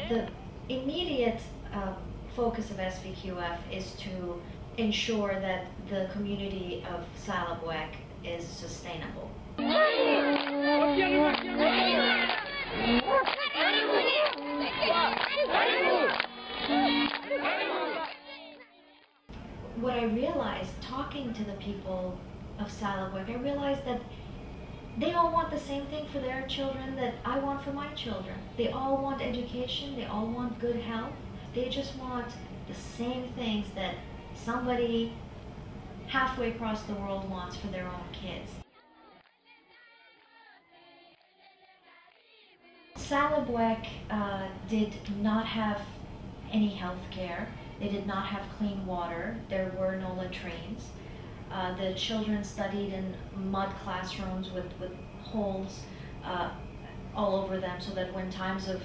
The immediate focus of SVQF is to ensure that the community of Salamwek is sustainable. What I realized talking to the people of Salamwek, I realized that they all want the same thing for their children that I want for my children. They all want education, they all want good health. They just want the same things that somebody halfway across the world wants for their own kids. Salamwek did not have any health care. They did not have clean water. There were no latrines. The children studied in mud classrooms with holes all over them, so that when times of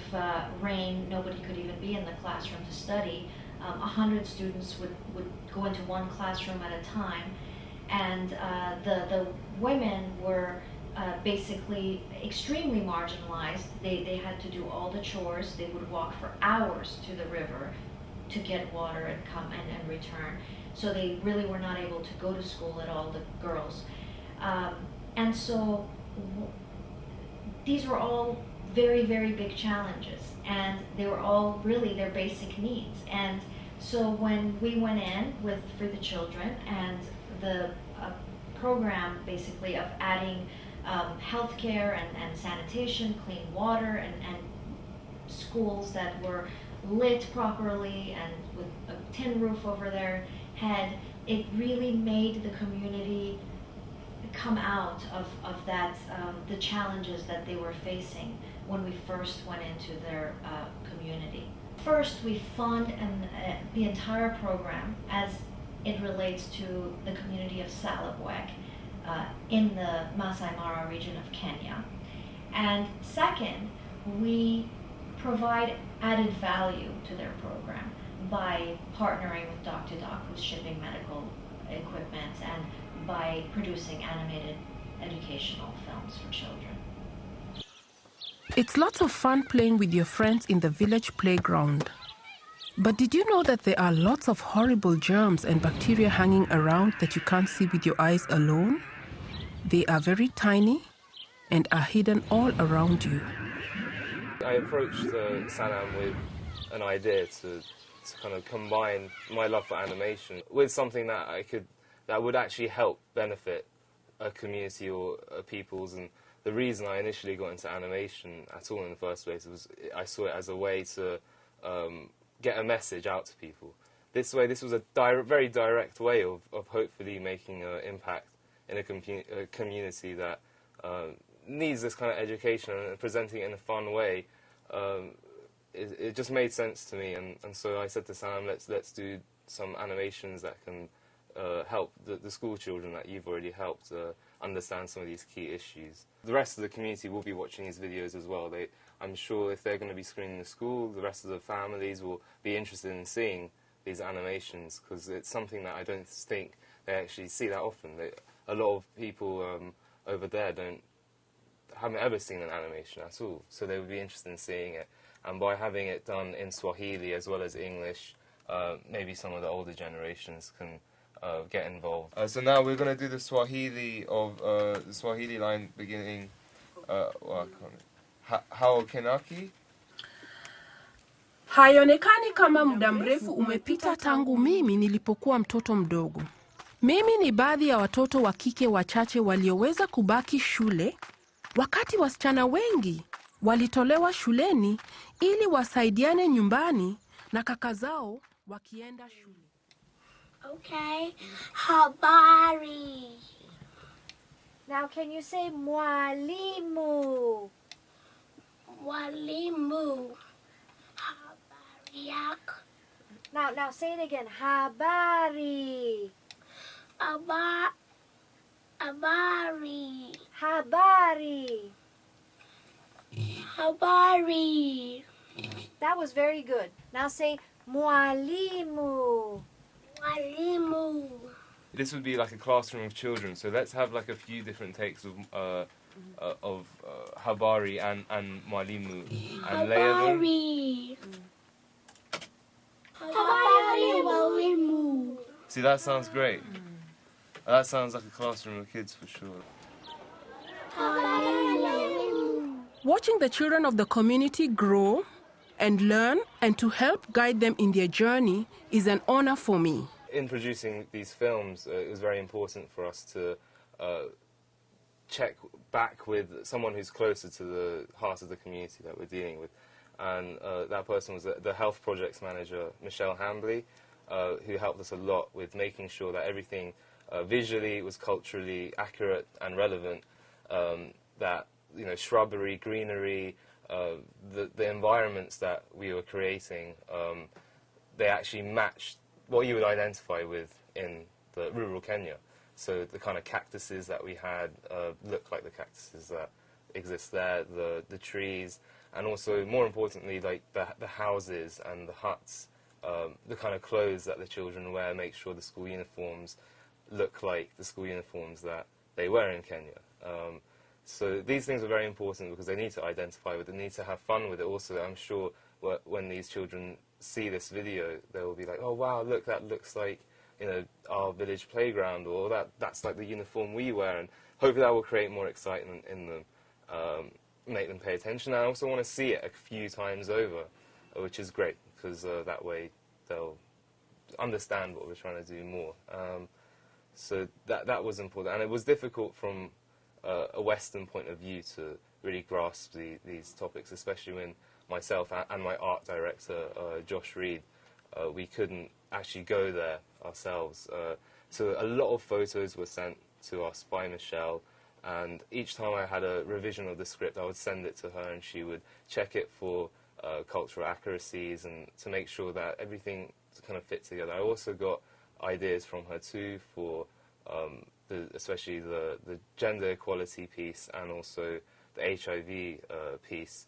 rain, nobody could even be in the classroom to study. 100 students would go into one classroom at a time, and the women were basically extremely marginalized. They had to do all the chores. They would walk for hours to the river to get water and come and return. So they really were not able to go to school at all, the girls. And so these were all very, very big challenges, and they were all really their basic needs. And so when we went in for the children, and the program basically of adding healthcare and sanitation, clean water, and schools that were lit properly and with a tin roof over their head, it really made the community come out of that, the challenges that they were facing when we first went into their community. First, we fund the entire program as it relates to the community of Salamwek in the Masai Mara region of Kenya. And second, we provide added value to their program by partnering with Doc2Doc, who's shipping medical equipment, and by producing animated educational films for children. It's lots of fun playing with your friends in the village playground. But did you know that there are lots of horrible germs and bacteria hanging around that you can't see with your eyes alone? They are very tiny and are hidden all around you. I approached Sanam with an idea to kind of combine my love for animation with something that would actually help benefit a community or peoples. And the reason I initially got into animation at all in the first place was I saw it as a way to get a message out to people. This was a very direct way of hopefully making an impact in a community that needs this kind of education, and presenting it in a fun way. It just made sense to me, and so I said to Sam, let's do some animations that can help the school children that you've already helped understand some of these key issues. The rest of the community will be watching these videos as well. I'm sure if they're going to be screening the school, the rest of the families will be interested in seeing these animations, because it's something that I don't think they actually see that often. A lot of people over there haven't ever seen an animation at all, so they would be interested in seeing it. And by having it done in Swahili as well as English, maybe some of the older generations can get involved. So now we're going to do the Swahili line beginning. Haokenaki. Haionekani kama muda mrefu umepita tangu mimi nilipokuwa mtoto mdogo. Mimi ni baadhi ya watoto wa kike wachache walioweza kubaki shule, wakati wasichana wengi walitolewa shuleni ili wasaidiane nyumbani na kaka zao wakienda shule. Okay. Habari. Now can you say mwalimu? Mwalimu. Habari yako. Now say it again. Habari. Habari. Habari. Habari. That was very good. Now say mwalimu. Mwalimu. This would be like a classroom of children, so let's have like a few different takes of of Habari and Mwalimu and Leather. Habari. Habari walimu. See, that sounds great. That sounds like a classroom of kids for sure. Habari walimu. Watching the children of the community grow and learn and to help guide them in their journey is an honor for me. In producing these films, it was very important for us to check back with someone who's closer to the heart of the community that we're dealing with. And that person was the health projects manager, Michelle Hambley, who helped us a lot with making sure that everything visually was culturally accurate and relevant, that, you know, shrubbery, greenery, the environments that we were creating, they actually matched what you would identify with in the rural Kenya. So the kind of cactuses that we had looked like the cactuses that exist there, the trees, and also, more importantly, like the houses and the huts, the kind of clothes that the children wear, make sure the school uniforms look like the school uniforms that they wear in Kenya. So these things are very important because they need to identify with it, they need to have fun with it also. I'm sure when these children see this video, they will be like, oh wow, look, that looks like, you know, our village playground, or that's like the uniform we wear, and hopefully that will create more excitement in them, make them pay attention. I also want to see it a few times over, which is great, because that way they'll understand what we're trying to do more. So that was important, and it was difficult from a Western point of view to really grasp these topics, especially when myself and my art director, Josh Reed, we couldn't actually go there ourselves. So a lot of photos were sent to us by Michelle, and each time I had a revision of the script, I would send it to her, and she would check it for cultural accuracies and to make sure that everything kind of fit together. I also got ideas from her too for especially the gender equality piece and also the HIV piece.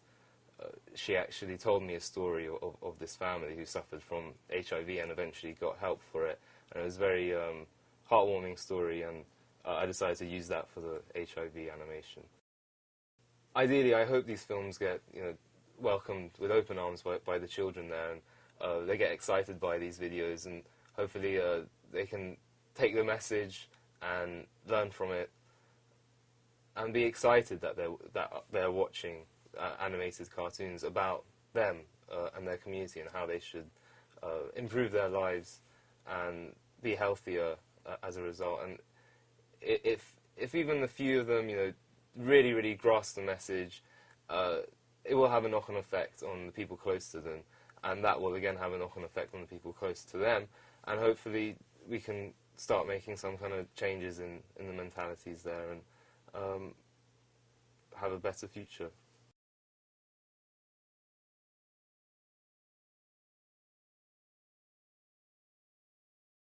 She actually told me a story of this family who suffered from HIV and eventually got help for it. And it was a very heartwarming story, and I decided to use that for the HIV animation. Ideally, I hope these films get, you know, welcomed with open arms by the children there, and they get excited by these videos, and hopefully they can take the message and learn from it and be excited that they're watching animated cartoons about them and their community and how they should improve their lives and be healthier as a result. And if even a few of them, you know, really grasp the message, it will have a knock-on effect on the people close to them, and that will again have a knock-on effect on the people close to them, and hopefully we can start making some kind of changes in the mentalities there and have a better future.